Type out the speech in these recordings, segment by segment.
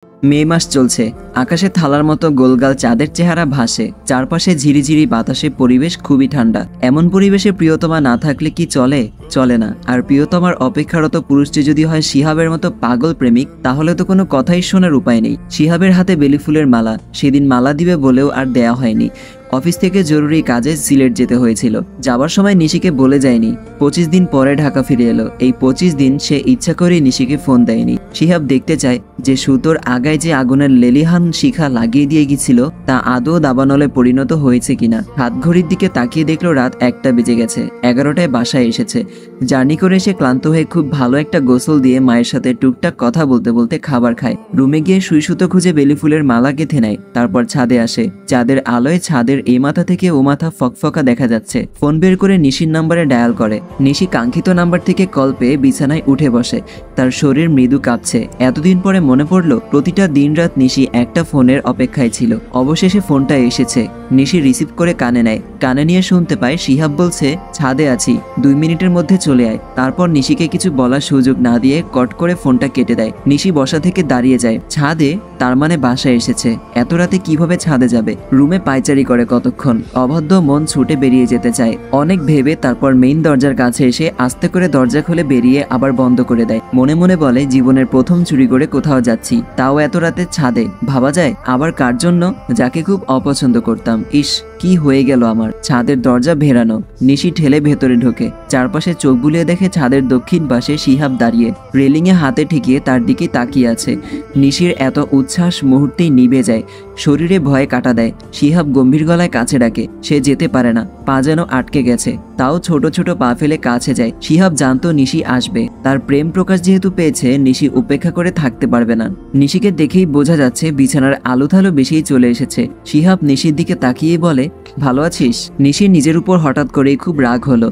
মে মাস চলছে, আকাশে থালার মতো গোলগাল চাঁদের চেহারা ভাসে, চারপাশে ঝিরিঝিরি বাতাসে পরিবেশ খুবই ঠান্ডা। এমন পরিবেশে প্রিয়তমা না থাকলে কি চলে? চলে না। আর প্রিয়তমার অপেক্ষারত পুরুষটি যদি হয় শিহাবের মতো পাগল প্রেমিক, তাহলে তো কোনো কথাই শোনার উপায় নেই। শিহাবের হাতে বেলি ফুলের মালা, সেদিন মালা দিবে বলেও আর দেয়া হয়নি। অফিস থেকে জরুরি কাজে সিলেট যেতে হয়েছিল, যাবার সময় নিশিকে বলে যায়নি। 25 দিন পরে ঢাকা ফিরে এলো। এই 25 দিন সে ইচ্ছা করে নিশিকে ফোন দেয়নি। শিহাব দেখতে চায় যে সুতোর আগায় যে আগুনের লেলিহান শিখা লাগিয়ে দিয়ে গেছিল তা আদৌ দাবানলে পরিণত হয়েছে কিনা। হাত ঘড়ির দিকে তাকিয়ে দেখলো রাত 1টা বেজে গেছে। 11টায় বাসায় এসেছে। জার্নি করে এসে ক্লান্ত হয়ে খুব ভালো একটা গোসল দিয়ে মায়ের সাথে টুকটাক কথা বলতে বলতে খাবার খায়। রুমে গিয়ে সুই সুতো খুঁজে বেলি ফুলের মালা গেঁথে নেয়। তারপর ছাদে আসে। চাঁদের আলোয় ছাদের এই মাথা থেকে ও মাথা ফকফকা দেখা যাচ্ছে। ফোন বের করে নিশির নাম্বারে ডায়াল করে। নিশি কাঙ্ক্ষিত নাম্বার থেকে কল পেয়ে বিছানায় উঠে বসে। তার শরীর মৃদু কাঁপছে। এতদিন পরে মনে পড়লো প্রতিটা দিন রাত নিশি একটা ফোনের অপেক্ষায় ছিল। অবশেষে ফোনটা এসেছে। নিশি রিসিভ করে কানে নেয়। কানে নিয়ে শুনতে পায় শিহাব বলছে, ছাদে আছি, 2 মিনিটের মধ্যে চলে আয়। তারপর নিশিকে কিছু বলার সুযোগ না দিয়ে কট করে ফোনটা কেটে দেয়। নিশি বসা থেকে দাঁড়িয়ে যায়। ছাদে, তার মানে বাসায় এসেছে। এত রাতে কিভাবে ছাদে যাবে? রুমে পায়চারি করে কতক্ষণ। অবাধ্য মন ছুটে বেরিয়ে যেতে চায়। অনেক ভেবে তারপর মেইন দরজার কাছে এসে আস্তে করে দরজা খুলে বেরিয়ে আবার বন্ধ করে দেয়। মনে মনে বলে, জীবনের প্রথম চুরি করে কোথাও যাচ্ছি, তাও এত রাতে ছাদে। ভাবা যায় আবার কার জন্য? যাকে খুব অপছন্দ করতাম। ইস, কি হয়ে গেল আমার। ছাদের দরজা ভেরানো। নিশি ঠেলে ভেতরে ঢোকে। চারপাশে চোখ বুলিয়ে দেখে ছাদের দক্ষিণ পাশে শিহাব দাঁড়িয়ে রেলিংয়ে হাতে ঠেকিয়ে তার দিকে তাকিয়ে আছে। নিশির এত উচ্ছ্বাস মুহূর্তেই নিভে যায়। শরীরে ভয়ে কাটা দেয়। শিহাব গম্ভীর গলায় কাছে ডাকে। সে যেতে পারে না, পা যেন আটকে গেছে। তাও ছোট ছোট পা ফেলে কাছে যায়। শিহাব জানতো নিশি আসবে। তার প্রেম প্রকাশ যেহেতু পেয়েছে, নিশি উপেক্ষা করে থাকতে পারবে না। নিশিকে দেখেই বোঝা যাচ্ছে বিছানার আলো থালো বেশিই চলে এসেছে। শিহাব নিশির দিকে তাকিয়ে বলে, ভালো আছিস? নিশির নিজের উপর হঠাৎ করেই খুব রাগ হলো।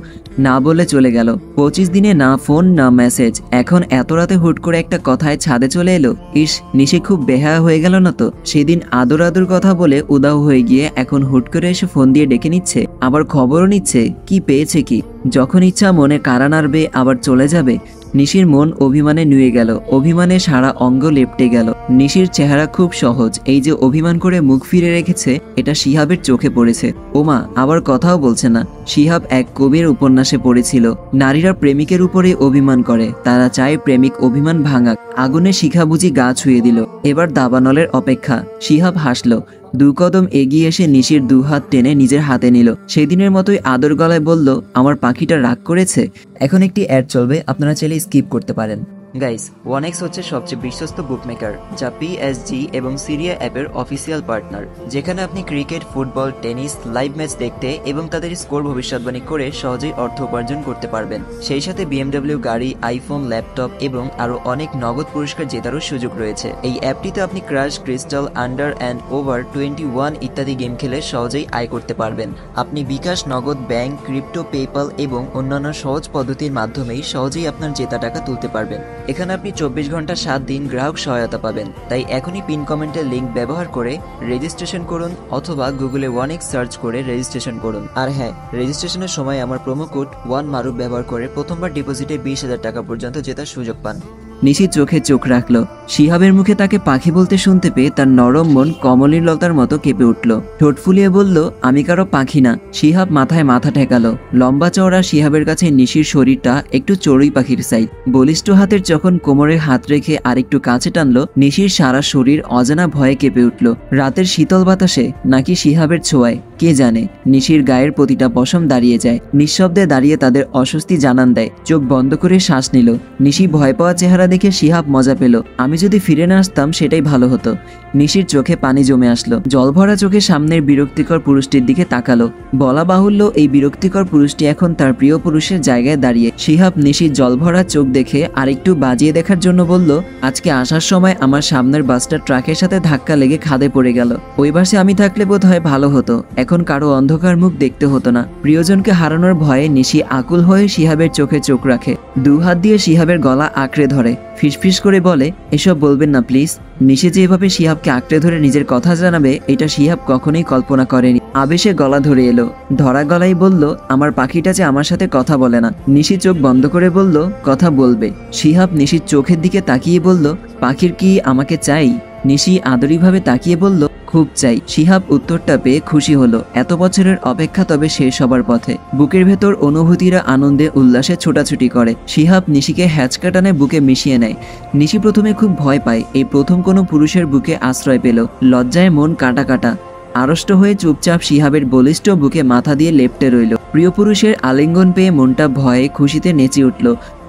না বলে চলে গেল। 25 দিনে না ফোন না মেসেজ, এখন এত রাতে হুট করে একটা কথায় ছাদে চলে এলো। ইস, নিশি খুব বেহায়া হয়ে গেল না তো? সেদিন আদর আদর কথা বলে উদাও হয়ে গিয়ে এখন হুট করে এসে ফোন দিয়ে ডেকে নিচ্ছে, আবার খবরও নিচ্ছে। কি পেয়েছে কি? যখন ইচ্ছা মনে কারা নাড়বে আবার চলে যাবে। নিশির মন অভিমানে নুয়ে গেল। অভিমানে সারা অঙ্গ লেপ্টে গেল। নিশির চেহারা খুব সহজ। এই যে অভিমান করে মুখ ফিরে রেখেছে, এটা শিহাবের চোখে পড়েছে। ওমা, আবার কথাও বলছে না। শিহাব এক কবির উপন্যাসে পড়েছিল, নারীরা প্রেমিকের উপরে অভিমান করে, তারা চায় প্রেমিক অভিমান ভাঙাক। আগুনে শিখা বুঝি গা ছুঁয়ে দিল। এবার দাবানলের অপেক্ষা। শিহাব হাসলো। 2 কদম এগিয়ে এসে নিশির 2 হাত টেনে নিজের হাতে নিল। সেদিনের মতোই আদর গলায় বলল, আমার পাখিটা রাগ করেছে। এখন একটি অ্যাড চলবে, আপনারা চাইলে স্কিপ করতে পারেন। গাইস, 1x হচ্ছে সবচেয়ে বিশ্বস্ত বুকমেকার, যা পিএসজি এবং সিরিয়া অ্যাপের অফিসিয়াল পার্টনার, যেখানে আপনি cricket, football, tennis live match দেখতে এবং তাদের স্কোর ভবিষ্যৎবাণী করে সহজেই অর্থ উপার্জন করতে পারবেন। সেই সাথে বিএমডব্লিউ গাড়ি, আইফোন, ল্যাপটপ এবং আরও অনেক নগদ পুরস্কার জেতারও সুযোগ রয়েছে। এই অ্যাপটিতে আপনি crash, crystal, under and over 21 ইত্যাদি গেম খেলে সহজেই আয় করতে পারবেন। আপনি বিকাশ, নগদ, ব্যাংক, ক্রিপ্টো, পেপাল এবং অন্যান্য সহজ পদ্ধতির মাধ্যমেই সহজেই আপনার জেতা টাকা তুলতে পারবেন। এখানে আপনি 24 ঘন্টা 7 দিন গ্রাহক সহায়তা পাবেন। তাই এখনই পিন কমেন্টের লিঙ্ক ব্যবহার করে রেজিস্ট্রেশন করুন অথবা গুগলে 1x সার্চ করে রেজিস্ট্রেশন করুন। আর হ্যাঁ, রেজিস্ট্রেশনের সময় আমার প্রোমো কোড 1MARUF ব্যবহার করে প্রথমবার ডিপোজিটে 20,000 টাকা পর্যন্ত জেতার সুযোগ পান। নিশি চোখে চোখ রাখলো। শিহাবের মুখে তাকে পাখি বলতে শুনতে পেয়ে তার নরম মন কমলীর লতার মতো কেঁপে উঠল। ঠোঁট ফুলিয়ে বলল, আমি কারো পাখি না। শিহাব মাথায় মাথা ঠেকালো। লম্বা চওড়া শিহাবের কাছে নিশির শরীরটা একটু চড়ুই পাখির সাইজ। বলিষ্ঠ হাতের যখন কোমরে হাত রেখে আরেকটু কাছে টানলো, নিশির সারা শরীর অজানা ভয়ে কেঁপে উঠল। রাতের শীতল বাতাসে নাকি শিহাবের ছোঁয়ায়, কে জানে। নিশির গায়ের প্রতিটা পশম দাঁড়িয়ে যায়। নিঃশব্দে দাঁড়িয়ে তাদের অস্বস্তি জানান দেয়। চোখ বন্ধ করে শ্বাস নিল। নিশি ভয় পাওয়া চেহারা দেখে শিহাব মজা পেল। আমি যদি ফিরে না আসতাম সেটাই ভালো হতো। নিশির চোখে পানি জমে আসলো। জলভরা চোখে সামনের বিরক্তিকর পুরুষটির দিকে তাকালো। বলা বাহুল্য, এই বিরক্তিকর পুরুষটি এখন তার প্রিয় পুরুষের জায়গায় দাঁড়িয়ে। শিহাব নিশির জলভরা চোখ দেখে আরেকটু বাজিয়ে দেখার জন্য বলল, আজকে আসার সময় আমার সামনের বাসটা ট্রাকের সাথে ধাক্কা লেগে খাদে পড়ে গেল। ওই বাসে আমি থাকলে বোধ হয় ভালো হতো। এখন কারো অন্ধকার মুখ দেখতে হতো না। প্রিয়জনকে হারানোর ভয়ে নিশি আকুল হয়ে শিহাবের চোখে চোখ রাখে। 2 হাত দিয়ে শিহাবের গলা আঁকড়ে ধরে। ফিসফিস করে বলে, এসব বলবেন না প্লিজ। নিশি যেভাবে শিহাবকে আঁকড়ে ধরে নিজের কথা জানাবে, এটা শিহাব কখনোই কল্পনা করেনি। আবেশে গলা ধরে এলো। ধরা গলায় বলল, আমার পাখিটা যে আমার সাথে কথা বলে না। নিশি চোখ বন্ধ করে বলল, কথা বলবে। শিহাব নিশির চোখের দিকে তাকিয়ে বলল, পাখির কি আমাকে চাই? নিশি আদরিভাবে তাকিয়ে বলল, খুব চাই। শিহাব উত্তরটা পেয়ে খুশি হলো। এত বছরের অপেক্ষা তবে শেষ হবার পথে। বুকের ভেতর অনুভূতিরা আনন্দে উল্লাসে ছোটাছুটি করে। শিহাব নিশিকে হ্যাচকা টানে বুকে মিশিয়ে নেয়। নিশি প্রথমে খুব ভয় পায়, এই প্রথম কোনো পুরুষের বুকে আশ্রয় পেল। লজ্জায় মন কাটা কাটা। আড়ষ্ট হয়ে চুপচাপ শিহাবের বলিষ্ঠ বুকে মাথা দিয়ে লেপ্টে রইল। প্রিয় পুরুষের আলিঙ্গন পেয়ে মনটা ভয়ে খুশিতে নেচে উঠল।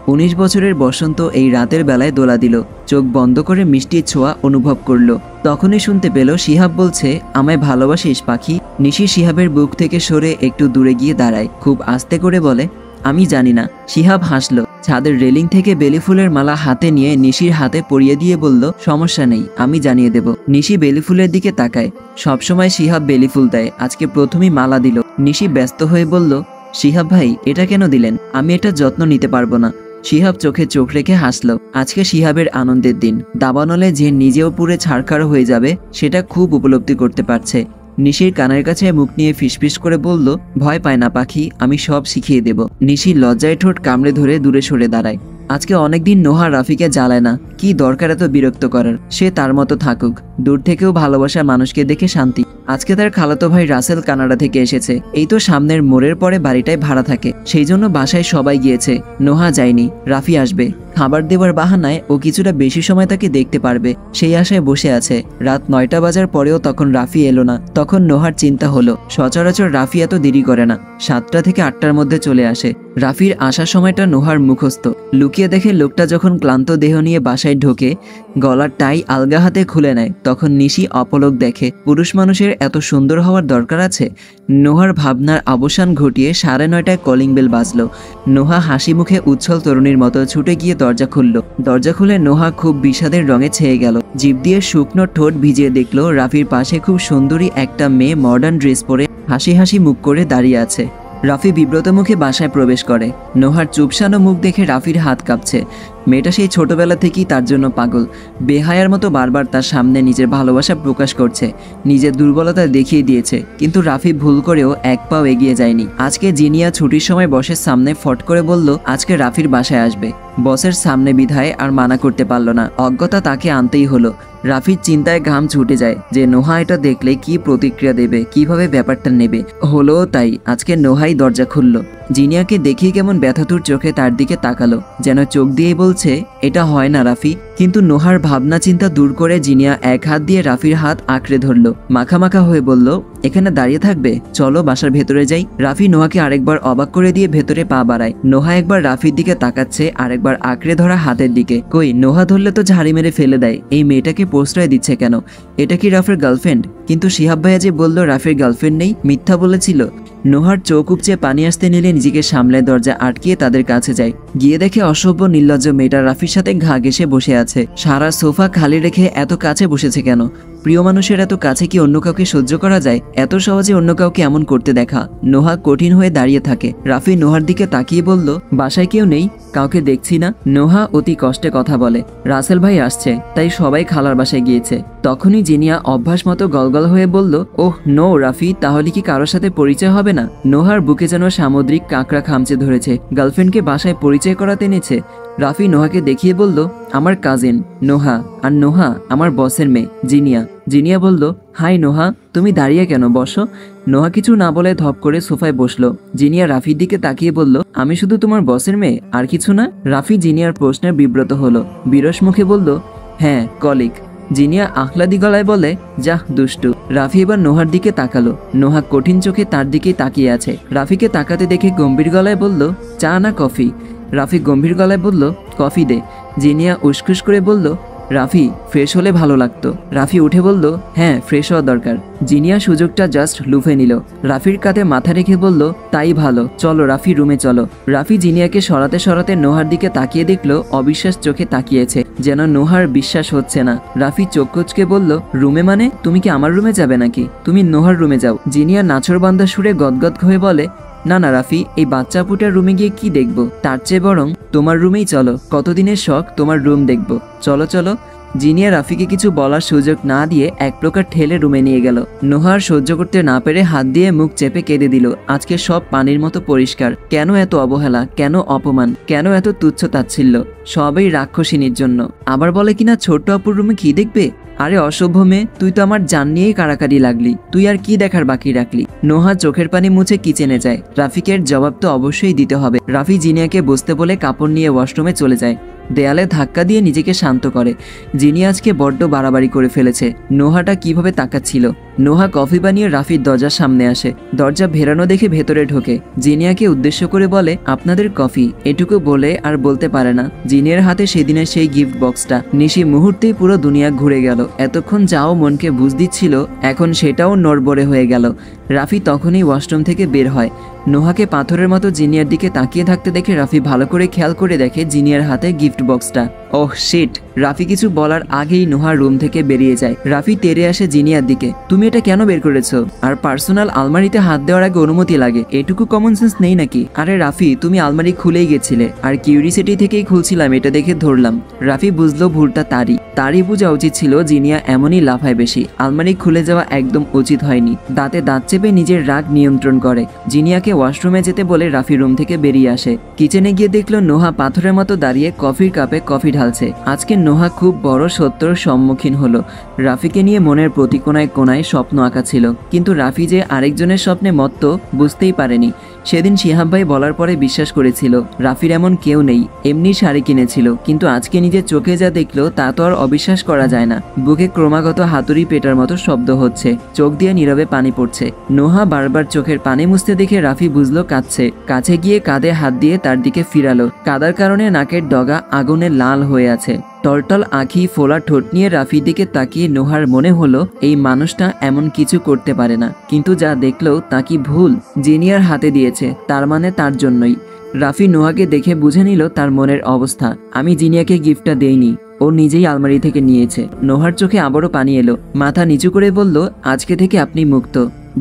19 বছরের বসন্ত এই রাতের বেলায় দোলা দিল। চোখ বন্ধ করে মিষ্টির ছোঁয়া অনুভব করলো। তখনই শুনতে পেল শিহাব বলছে, আমায় ভালোবাসিস পাখি? নিশি শিহাবের বুক থেকে সরে একটু দূরে গিয়ে দাঁড়ায়। খুব আস্তে করে বলে, আমি জানি না। শিহাব হাসলো। ছাদের রেলিং থেকে বেলি ফুলের মালা হাতে নিয়ে নিশির হাতে পরিয়ে দিয়ে বলল, সমস্যা নেই, আমি জানিয়ে দেব। নিশি বেলি ফুলের দিকে তাকায়। সবসময় শিহাব বেলি ফুল দেয়, আজকে প্রথমেই মালা দিল। নিশি ব্যস্ত হয়ে বলল, শিহাব ভাই এটা কেন দিলেন? আমি এটা যত্ন নিতে পারবো না। শিহাব চোখে চোখ রেখে হাসলো। আজকে শিহাবের আনন্দের দিন। দাবানলে যে নিজেও পুরে ছাড়খাড় হয়ে যাবে সেটা খুব উপলব্ধি করতে পারছে। নিশির কানের কাছে মুখ নিয়ে ফিসফিস করে বলল, ভয় পায় না পাখি, আমি সব শিখিয়ে দেব। নিশি লজ্জায় ঠোঁট কামড়ে ধরে দূরে সরে দাঁড়ায়। আজকে অনেকদিন নোহা রাফিকে জ্বালায় না। কি দরকার এত বিরক্ত করার? সে তার মতো থাকুক। দূর থেকেও ভালোবাসা মানুষকে দেখে শান্তি। আজকে তার খালাতো ভাই রাসেল কানাডা থেকে এসেছে। এই তো সামনের মোড়ের পরে বাড়িটায় ভাড়া থাকে, সেই জন্য বাসায় সবাই গিয়েছে, নোহা যায়নি। রাফি আসবে। খাবার দেওয়ার বাহানায় ও কিছুটা বেশি সময় তাকে দেখতে পারবে, সেই আশায় বসে আছে। রাত 9টা বাজার পরেও তখন রাফি এলো না। তখন নোহার চিন্তা হলো, সচরাচর রাফি এত দেরি করে না, 7টা থেকে 8টার মধ্যে চলে আসে। রাফির আসার সময়টা নোহার মুখস্থ। লুকিয়ে দেখে লোকটা যখন ক্লান্ত দেহ নিয়ে বাসায় ঢোকে, গলার টাই আলগা হাতে খুলে নেয়। তখন নিশি অপলক দেখে। পুরুষ মানুষের এত সুন্দর হওয়ার দরকার আছে? নোহার ভাবনার অবসান ঘটিয়ে 9:30টায় কলিং বেল বাজলো। নোহা হাসি মুখে উচ্ছল তরুণীর মতো ছুটে গিয়ে দরজা খুলল। দরজা খুলে নোহা খুব বিষাদের রঙে ছেয়ে গেল। জিভ দিয়ে শুকনো ঠোঁট ভিজিয়ে দেখলো রাফির পাশে খুব সুন্দরী একটা মেয়ে মডার্ন ড্রেস পরে হাসি হাসি মুখ করে দাঁড়িয়ে আছে। রাফি বিব্রত মুখে বাসায় প্রবেশ করে। নোহার চুপসানো মুখ দেখে রাফির হাত কাঁপছে। মেয়েটা সেই ছোটবেলা থেকেই তার জন্য পাগল। বেহায়ার মতো বারবার তার সামনে নিজের ভালোবাসা প্রকাশ করছে, নিজের দুর্বলতা দেখিয়ে দিয়েছে, কিন্তু রাফি ভুল করেও এক পাও এগিয়ে যায়নি। আজকে জিনিয়া ছুটির সময় বসের সামনে ফট করে বলল আজকে রাফির বাসায় আসবে। বসের সামনে বিধায় আর মানা করতে পারল না। অজ্ঞতা তাকে আনতেই হলো। রাফির চিন্তায় ঘাম ছুটে যায় যে নোহা এটা দেখলে কি প্রতিক্রিয়া দেবে, কিভাবে ব্যাপারটা নেবে। হলোও তাই। আজকে নোহাই দরজা খুলল। জিনিয়াকে দেখেই কেমন ব্যথাতুর চোখে তার দিকে তাকালো, যেন চোখ দিয়েই বলছে এটা হয় না রাফি। কিন্তু নোহার ভাবনা চিন্তা দূর করে জিনিয়া এক হাত দিয়ে রাফির হাত আঁকড়ে ধরলো। মাখামাখা হয়ে বলল, এখানে দাঁড়িয়ে থাকবে? চলো বাসার ভেতরে যাই। রাফি নোহাকে আরেকবার অবাক করে দিয়ে ভেতরে পা বাড়ায়। নোহা একবার রাফির দিকে তাকাচ্ছে, আরেকবার আঁকড়ে ধরা হাতের দিকে। কই, নোহা ধরলে তো ঝাড়ি মেরে ফেলে দেয়। এই মেয়েটাকে প্রশ্রয় দিচ্ছে কেন? এটা কি রাফির গার্লফ্রেন্ড? কিন্তু শিহাব ভাইয়া যে বলল রাফির গার্লফ্রেন্ড নেই, মিথ্যা বলেছিল। নোহার চোখ উপচে পানি আসতে নিলে নিজেকে সামলে দরজা আটকিয়ে তাদের কাছে যায়। গিয়ে দেখে অসভ্য নির্লজ্জ মেয়েটা রাফির সাথে ঘা ঘেঁষে বসে আছে। সারা সোফা খালি রেখে এত কাছে বসেছে কেন? প্রিয় মানুষের এত কাছে কি অন্য কাউকে সহ্য করা যায়? এত সহজে অন্য কাউকে এমন করতে দেখা। নোহা কঠিন হয়ে দাঁড়িয়ে থাকে। রাফি নোহার দিকে তাকিয়ে বলল, বাসায় কেউ নেই? কাউকে দেখছি না। নোহা অতি কষ্টে কথা বলে, রাসেল ভাই আসছে, তাই সবাই খালার বাসায় গিয়েছে। তখনই জিনিয়া অভ্যাস মতো গলগল হয়ে বলল, ওহ নো রাফি, তাহলে কি কারোর সাথে পরিচয় হবে না? নোহার বুকে যেন সামুদ্রিক কাঁকড়া খামচে ধরেছে। গার্লফ্রেন্ডকে বাসায় পরিচয় করাতে এনেছে। রাফি নোহাকে দেখিয়ে বলল, আমার কাজিন নোহা, আর নোহা আমার বসের মেয়ে জিনিয়া। জিনিয়া বলল, হাই নোহা, তুমি দাঁড়িয়ে কেন? বসো। নোহা কিছু না বলে ধপ করে সোফায় বসলো। জিনিয়া রাফির দিকে তাকিয়ে বলল, আমি শুধু তোমার বসের মেয়ে, আর কিছু না? রাফি জিনিয়ার প্রশ্নে বিব্রত হলো। বিরস মুখে বলল, হ্যাঁ কলিগ। জিনিয়া আহ্লাদি গলায় বলে, যাহ দুষ্টু। রাফি এবার নোহার দিকে তাকালো। নোহা কঠিন চোখে তার দিকেই তাকিয়ে আছে। রাফিকে তাকাতে দেখে গম্ভীর গলায় বলল, চা না কফি? রাফি গম্ভীর গলায় বলল, কফি দে। জিনিয়া উসখুস করে বলল, রাফি ফ্রেশ হলে ভালো লাগতো। রাফি উঠে বলল, হ্যাঁ ফ্রেশ হওয়া দরকার। জিনিয়া সুযোগটা জাস্ট লুফে নিল। রাফির কাঁধে মাথা রেখে বলল, তাই ভালো, চলো রাফি রুমে চলো। রাফি জিনিয়াকে সরাতে সরাতে নোহার দিকে তাকিয়ে দেখলো অবিশ্বাস চোখে তাকিয়েছে, যেন নোহার বিশ্বাস হচ্ছে না। রাফি চোখ কুঁচকে বলল, রুমে মানে? তুমি কি আমার রুমে যাবে নাকি? তুমি নোহার রুমে যাও। জিনিয়া নাছোড়বান্দা সুরে গদগদ হয়ে বলে, না না রাফি, এই বাচ্চা পুটার রুমে গিয়ে কি দেখবো? তার চেয়ে বরং তোমার রুমেই চলো। কতদিনের শখ তোমার রুম দেখবো। চলো চলো। জিনিয়া রাফিকে কিছু বলার সুযোগ না দিয়ে এক প্রকার ঠেলে রুমে নিয়ে গেল। নোহা আর সহ্য করতে না পেরে হাত দিয়ে মুখ চেপে কেঁদে দিল। আজকে সব পানির মতো পরিষ্কার। কেন এত অবহেলা, কেন অপমান, কেন এত তুচ্ছ তাচ্ছিল্য? সবই রাক্ষসিনীর জন্য। আবার বলে কিনা ছোট্ট আপুর রুমে কি দেখবে। আরে অসভ্য মেয়ে, তুই তো আমার জান নিয়েই কারাকারি লাগলি। তুই আর কি দেখার বাকি রাখলি? নোহা চোখের পানি মুছে কিচেনে যায়। রাফিকের জবাব তো অবশ্যই দিতে হবে। রাফি জিনিয়াকে বসতে বলে কাপড় নিয়ে ওয়াশরুমে চলে যায়। দেয়ালে ধাক্কা দিয়ে নিজেকে শান্ত করে। জিনিয়া আজকে বড্ড বাড়াবাড়ি করে ফেলেছে। নোহাটা কিভাবে তাকাচ্ছিল। নোহা কফি বানিয়ে রাফির দরজার সামনে আসে। দরজা ভেরানো দেখে ভেতরে ঢোকে। জিনিয়াকে উদ্দেশ্য করে বলে, আপনাদের কফি। এটুকু বলে আর বলতে পারে না। জিনিয়ার হাতে সেদিনের সেই গিফট বক্সটা। নিশি মুহূর্তেই পুরো দুনিয়া ঘুরে গেল। এতক্ষণ যাও মনকে বুঝ দিচ্ছিল, এখন সেটাও নড়বড়ে হয়ে গেল। রাফি তখনই ওয়াশরুম থেকে বের হয়। নোহাকে পাথরের মতো জিনিয়ার দিকে তাকিয়ে থাকতে দেখে রাফি ভালো করে খেয়াল করে দেখে জিনিয়ার হাতে গিফট বক্সটা। Oh shit! রাফি কিছু বলার আগেই নোহা রুম থেকে বেরিয়ে যায়। রাফি তেড়ে আসে জিনিয়ার দিকে। তুমি এটা কেন বের করেছো? আর পার্সোনাল আলমারিতে হাত দেওয়ার আগে অনুমতি লাগে, এটুকু কমন সেন্স নেই নাকি? আরে রাফি, তুমি আলমারি খুলেই গেছিলে, আর কিউরিসিটি থেকেই খুলছিলাম, এটা দেখে ধরলাম। রাফি বুঝলো ভুলটা তারই বোঝা উচিত ছিল জিনিয়া এমনই লাফায় বেশি। আলমারি খুলে যাওয়া একদম উচিত হয়নি। দাঁতে দাঁত চেপে নিজের রাগ নিয়ন্ত্রণ করে। জিনিয়াকে ওয়াশরুমে যেতে বলে রাফি রুম থেকে বেরিয়ে আসে। কিচেনে গিয়ে দেখলো নোহা পাথরের মতো দাঁড়িয়ে কফির কাপে কফি ঢালছে। আজকে নোহা খুব বড় সত্যর সম্মুখীন হলো। রাফিকে নিয়ে মনের প্রতি কোনায় কোনায় স্বপ্ন আঁকা ছিল, কিন্তু রাফি যে আরেকজনের স্বপ্নে মত্ত বুঝতেই পারেনি। সেদিন শিহাব ভাই বলার পরে বিশ্বাস করেছিল রাফির এমন কেউ নেই। এমনি শাড়ি কিনেছিল, কিন্তু আজকে নিজের চোখে যা দেখলো তা তো আর অবিশ্বাস করা যায় না। বুকে ক্রমাগত হাতুড়ি পেটার মতো শব্দ হচ্ছে। চোখ দিয়ে নীরবে পানি পড়ছে। নোহা বারবার চোখের পানি মুছতে দেখে রাফি বুঝলো কাঁদছে। কাছে গিয়ে কাঁধে হাত দিয়ে তার দিকে ফিরালো। কাদার কারণে নাকের ডগা আগুনে লাল হয়ে আছে। টলটল আঁখি, ফোলা ঠোঁট নিয়ে রাফির দিকে তাকিয়ে নোহার মনে হলো এই মানুষটা এমন কিছু করতে পারে না, কিন্তু যা দেখলো তা কি ভুল? জিনিয়ার হাতে দিয়েছে, তার মানে তার জন্যই। রাফি নোহাকে দেখে বুঝে নিল তার মনের অবস্থা। আমি জিনিয়াকে গিফটটা দেইনি, ও নিজেই আলমারি থেকে নিয়েছে। নোহার চোখে আবারও পানি এলো। মাথা নিচু করে বলল, আজকে থেকে আপনি মুক্ত।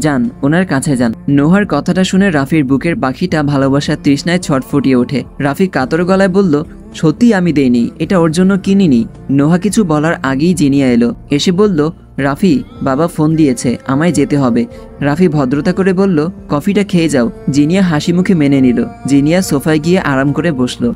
যান, ওনার কাছে যান। নোহার কথাটা শুনে রাফির বুকের পাখিটা ভালোবাসার তৃষ্ণায় ছটফটিয়ে ওঠে। রাফি কাতর গলায় বলল, সত্যি আমি দেইনি, এটা ওর জন্য কিনিনি। নোহা কিছু বলার আগেই জিনিয়া এলো। এসে বলল, রাফি, বাবা ফোন দিয়েছে, আমায় যেতে হবে। রাফি ভদ্রতা করে বলল, কফিটা খেয়ে যাও। জিনিয়া হাসি মুখে মেনে নিল। জিনিয়া সোফায় গিয়ে আরাম করে বসলো।